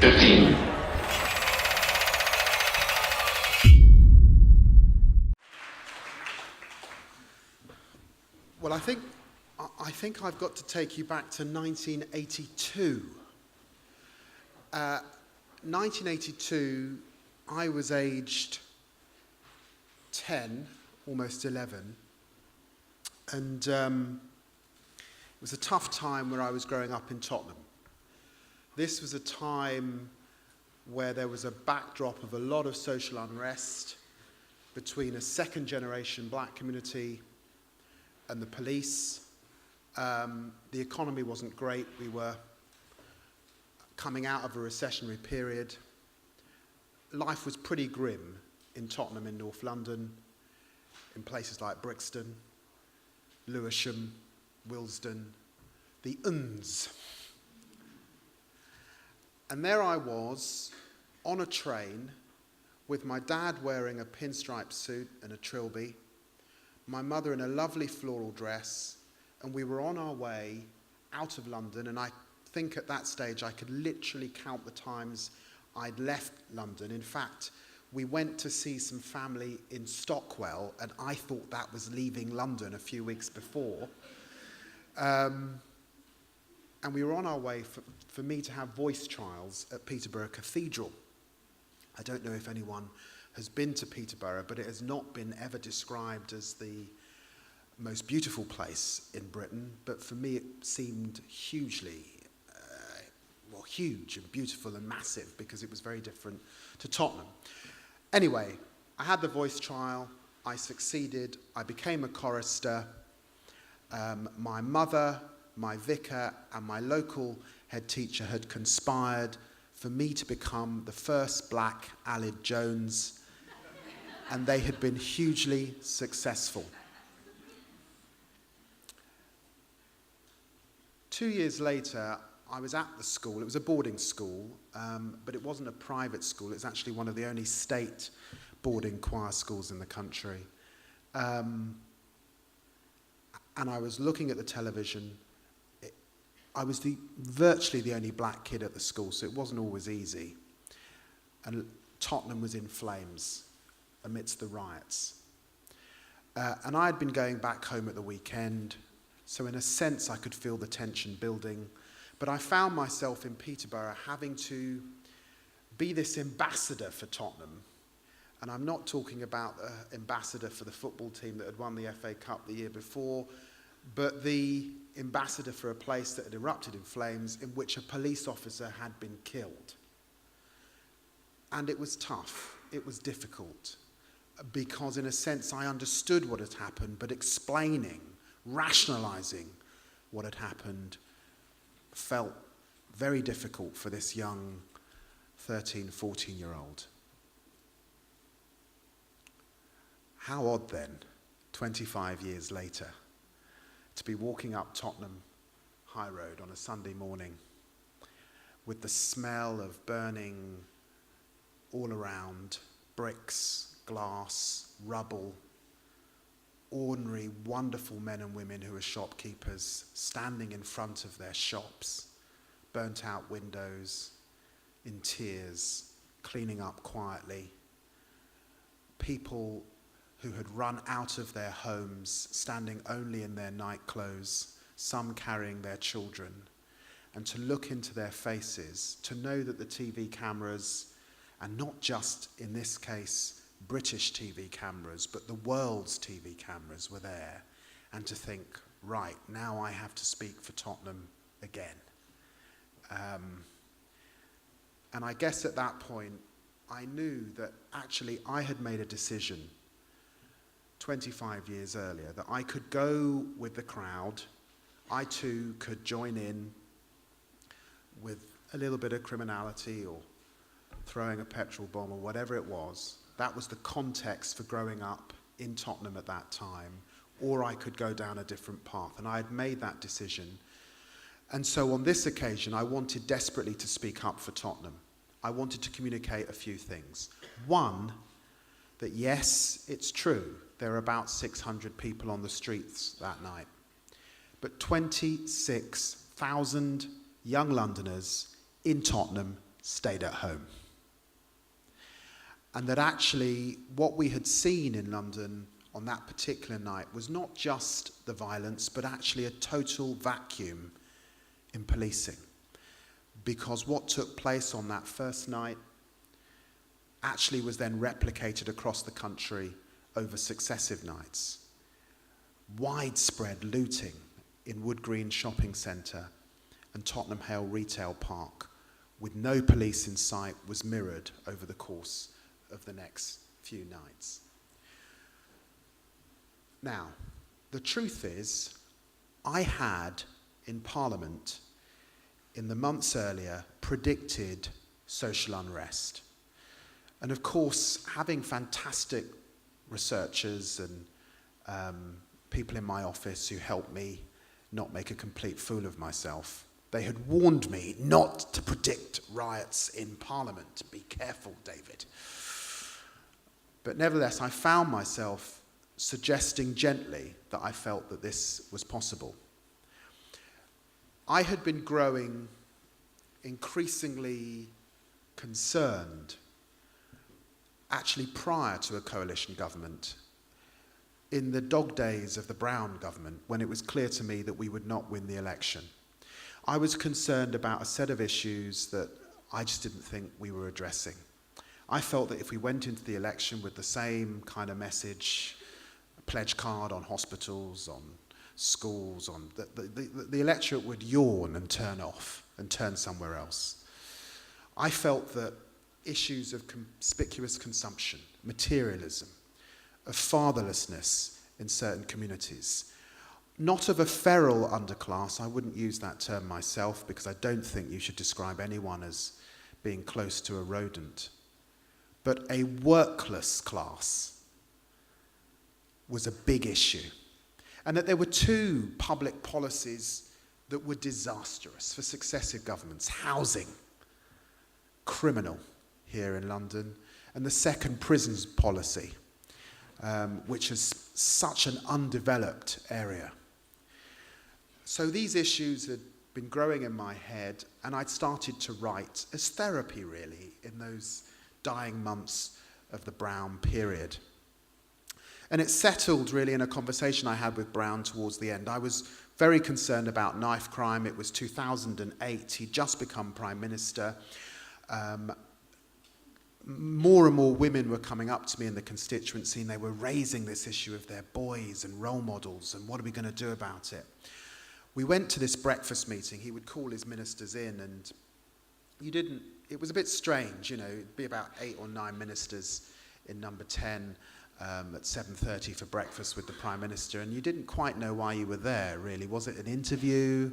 15. Well, I think I've got to take you back to 1982. 1982, I was aged 10, almost 11, and it was a tough time where I was growing up in Tottenham. This was a time where there was a backdrop of a lot of social unrest between a second-generation black community and the police. The economy wasn't great. We were coming out of a recessionary period. Life was pretty grim in Tottenham in North London, in places like Brixton, Lewisham, Willesden, the Uns. And there I was, on a train, with my dad wearing a pinstripe suit and a trilby, my mother in a lovely floral dress, and we were on our way out of London, and I think at that stage I could literally count the times I'd left London. In fact, we went to see some family in Stockwell, and I thought that was leaving London a few weeks before. And we were on our way for me to have voice trials at Peterborough Cathedral. I don't know if anyone has been to Peterborough, but it has not been ever described as the most beautiful place in Britain, but for me it seemed hugely, huge and beautiful and massive, because it was very different to Tottenham. Anyway, I had the voice trial, I succeeded, I became a chorister. My mother, my vicar, and my local head teacher had conspired for me to become the first black Aled Jones, and they had been hugely successful. 2 years later, I was at the school. It was a boarding school, but it wasn't a private school. It's actually one of the only state boarding choir schools in the country. And I was looking at the television. I was virtually the only black kid at the school, so it wasn't always easy. And Tottenham was in flames amidst the riots. And I had been going back home at the weekend, so in a sense I could feel the tension building. But I found myself in Peterborough having to be this ambassador for Tottenham. And I'm not talking about the ambassador for the football team that had won the FA Cup the year before, but the ambassador for a place that had erupted in flames, in which a police officer had been killed. And it was tough, it was difficult, because in a sense I understood what had happened, but explaining, rationalizing what had happened felt very difficult for this young 13, 14-year-old. How odd then, 25 years later, to be walking up Tottenham High Road on a Sunday morning with the smell of burning all around, bricks, glass, rubble, ordinary, wonderful men and women who are shopkeepers standing in front of their shops, burnt out windows, in tears, cleaning up quietly. People who had run out of their homes, standing only in their night clothes, some carrying their children, and to look into their faces, to know that the TV cameras, and not just in this case British TV cameras, but the world's TV cameras were there, and to think, right, now I have to speak for Tottenham again. And I guess at that point, I knew that actually I had made a decision 25 years earlier, that I could go with the crowd. I too could join in with a little bit of criminality or throwing a petrol bomb or whatever it was. That was the context for growing up in Tottenham at that time. Or I could go down a different path. And I had made that decision. And so on this occasion, I wanted desperately to speak up for Tottenham. I wanted to communicate a few things. One, that yes, it's true, there were about 600 people on the streets that night. But 26,000 young Londoners in Tottenham stayed at home. And that actually what we had seen in London on that particular night was not just the violence, but actually a total vacuum in policing. Because what took place on that first night actually was then replicated across the country over successive nights. Widespread looting in Wood Green Shopping Centre and Tottenham Hale Retail Park, with no police in sight, was mirrored over the course of the next few nights. Now, the truth is, I had in Parliament in the months earlier predicted social unrest. And of course, having fantastic researchers and people in my office who helped me not make a complete fool of myself, they had warned me not to predict riots in Parliament. Be careful, David. But nevertheless, I found myself suggesting gently that I felt that this was possible. I had been growing increasingly concerned, actually prior to a coalition government, in the dog days of the Brown government, when it was clear to me that we would not win the election. I was concerned about a set of issues that I just didn't think we were addressing. I felt that if we went into the election with the same kind of message, a pledge card on hospitals, on schools, on the electorate would yawn and turn off and turn somewhere else. I felt that issues of conspicuous consumption, materialism, of fatherlessness in certain communities, not of a feral underclass, I wouldn't use that term myself because I don't think you should describe anyone as being close to a rodent, but a workless class was a big issue. And that there were two public policies that were disastrous for successive governments. Housing, criminal here in London, and the second, prisons policy, which is such an undeveloped area. So these issues had been growing in my head, and I'd started to write as therapy, really, in those dying months of the Brown period. And it settled really in a conversation I had with Brown towards the end. I was very concerned about knife crime. It was 2008. He'd just become Prime Minister. More and more women were coming up to me in the constituency, and they were raising this issue of their boys and role models, and what are we going to do about it? We went to this breakfast meeting. He would call his ministers in, and it was a bit strange, it'd be about 8 or 9 ministers in number 10 at 7:30 for breakfast with the Prime Minister, and you didn't quite know why you were there, really. Was it an interview?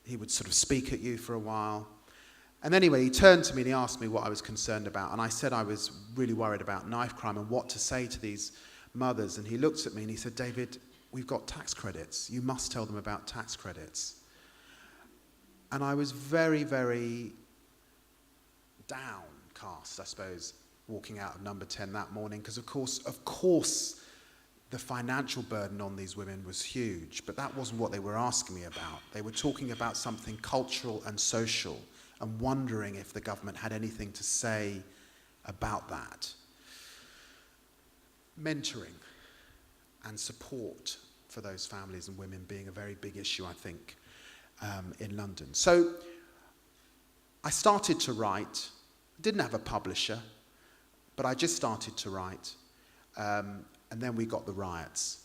He would sort of speak at you for a while. And anyway, he turned to me and he asked me what I was concerned about, and I said I was really worried about knife crime and what to say to these mothers, and he looked at me and he said, David, we've got tax credits. You must tell them about tax credits. And I was very, very downcast, I suppose, walking out of number 10 that morning, because of course, the financial burden on these women was huge, but that wasn't what they were asking me about. They were talking about something cultural and social and wondering if the government had anything to say about that. Mentoring and support for those families and women being a very big issue, I think, in London. So I started to write. Didn't have a publisher, but I just started to write. And then we got the riots.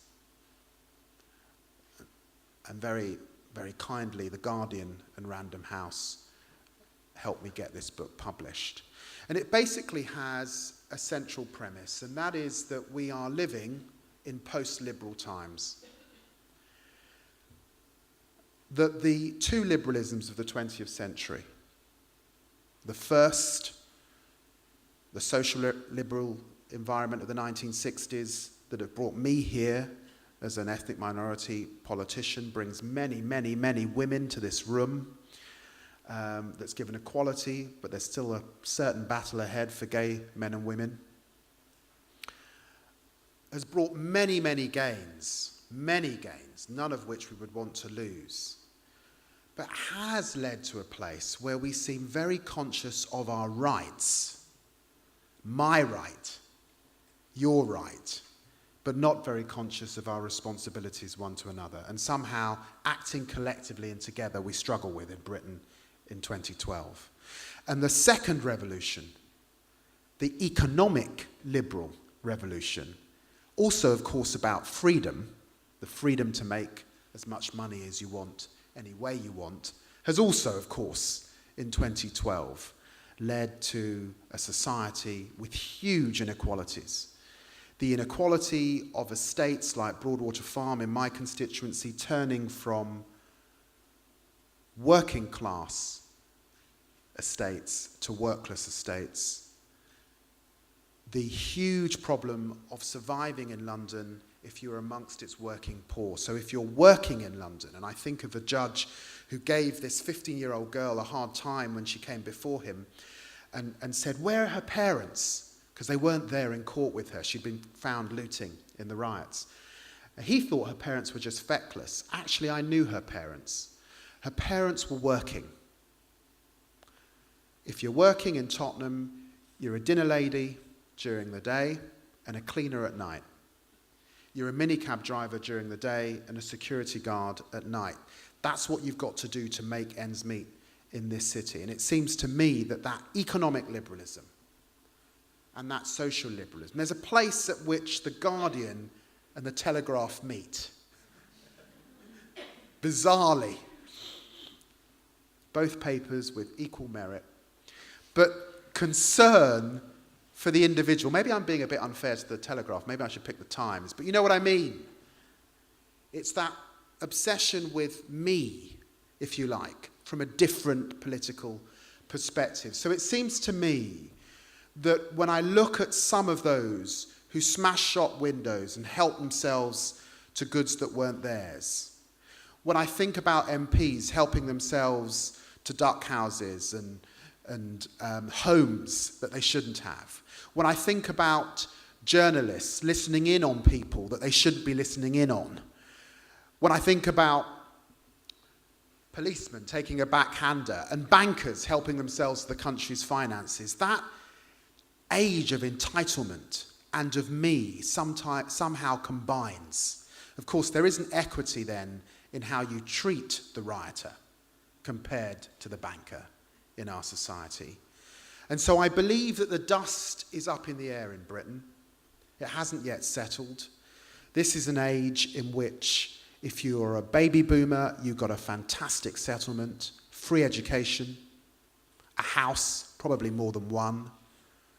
And very, very kindly, The Guardian and Random House helped me get this book published. And it basically has a central premise, and that is that we are living in post-liberal times. That the two liberalisms of the 20th century, the first, the social liberal environment of the 1960s that have brought me here as an ethnic minority politician, brings many, many, many women to this room, that's given equality, but there's still a certain battle ahead for gay men and women, has brought many, many gains, none of which we would want to lose. but has led to a place where we seem very conscious of our rights. My right, your right, but not very conscious of our responsibilities one to another. And somehow, acting collectively and together, we struggle with in Britain in 2012. And the second revolution, the economic liberal revolution, also, of course, about freedom, the freedom to make as much money as you want, any way you want, has also, of course, in 2012, led to a society with huge inequalities. The inequality of estates like Broadwater Farm in my constituency turning from working class estates to workless estates. The huge problem of surviving in London if you're amongst its working poor. So if you're working in London, and I think of a judge who gave this 15-year-old girl a hard time when she came before him and said, where are her parents? Because they weren't there in court with her. She'd been found looting in the riots. He thought her parents were just feckless. Actually, I knew her parents. Her parents were working. If you're working in Tottenham, you're a dinner lady during the day and a cleaner at night. You're a minicab driver during the day and a security guard at night. That's what you've got to do to make ends meet in this city. And it seems to me that that economic liberalism and that social liberalism, there's a place at which the Guardian and the Telegraph meet. Bizarrely. Both papers with equal merit. But concern for the individual. Maybe I'm being a bit unfair to the Telegraph. Maybe I should pick the Times. But you know what I mean? It's that obsession with me, if you like, from a different political perspective. So it seems to me that when I look at some of those who smash shop windows and help themselves to goods that weren't theirs, when I think about MPs helping themselves to duck houses and homes that they shouldn't have, when I think about journalists listening in on people that they shouldn't be listening in on, when I think about policemen taking a backhander and bankers helping themselves to the country's finances, that age of entitlement and of me somehow combines. Of course, there isn't equity then in how you treat the rioter compared to the banker in our society. And so I believe that the dust is up in the air in Britain. It hasn't yet settled. This is an age in which if you're a baby boomer, you've got a fantastic settlement, free education, a house, probably more than one,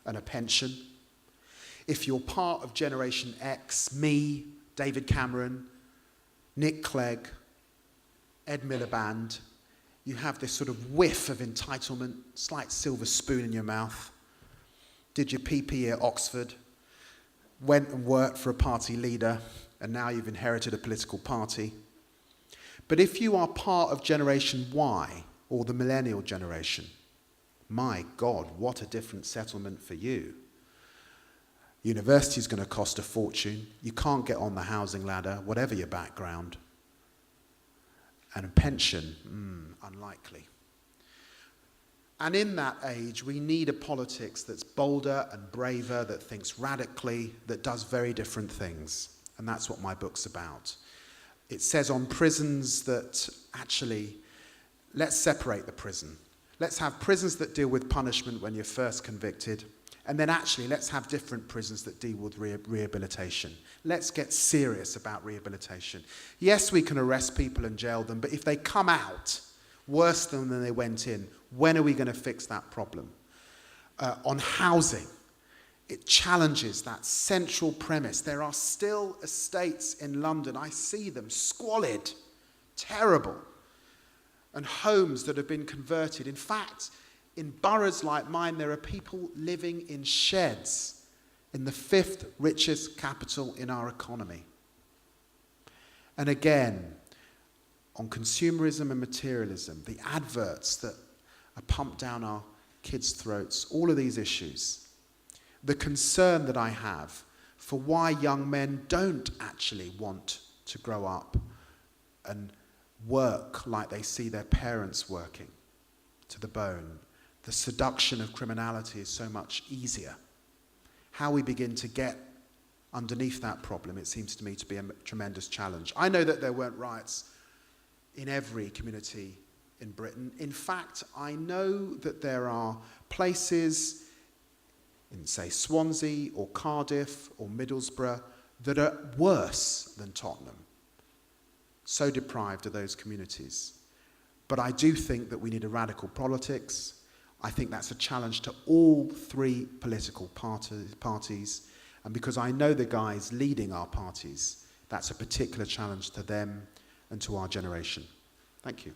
and a pension. If you're part of Generation X, me, David Cameron, Nick Clegg, Ed Miliband, you have this sort of whiff of entitlement, slight silver spoon in your mouth. Did your PP at Oxford, went and worked for a party leader, and now you've inherited a political party. But if you are part of Generation Y, or the millennial generation, my God, what a different settlement for you. University is going to cost a fortune. You can't get on the housing ladder, whatever your background. And a pension, unlikely. And in that age, we need a politics that's bolder and braver, that thinks radically, that does very different things. And that's what my book's about. It says on prisons that actually, let's separate the prison. Let's have prisons that deal with punishment when you're first convicted. And then actually, let's have different prisons that deal with rehabilitation. Let's get serious about rehabilitation. Yes, we can arrest people and jail them, but if they come out worse than they went in, when are we going to fix that problem? On housing, it challenges that central premise. There are still estates in London, I see them, squalid, terrible, and homes that have been converted. In fact, in boroughs like mine, there are people living in sheds in the 5th richest capital in our economy. And again, on consumerism and materialism, the adverts that are pumped down our kids' throats, all of these issues, the concern that I have for why young men don't actually want to grow up and work like they see their parents working to the bone. The seduction of criminality is so much easier. How we begin to get underneath that problem, it seems to me to be a tremendous challenge. I know that there weren't riots in every community in Britain. In fact, I know that there are places in, say, Swansea or Cardiff or Middlesbrough that are worse than Tottenham. So deprived are those communities. But I do think that we need a radical politics. I think that's a challenge to all three political parties. And because I know the guys leading our parties, that's a particular challenge to them and to our generation. Thank you.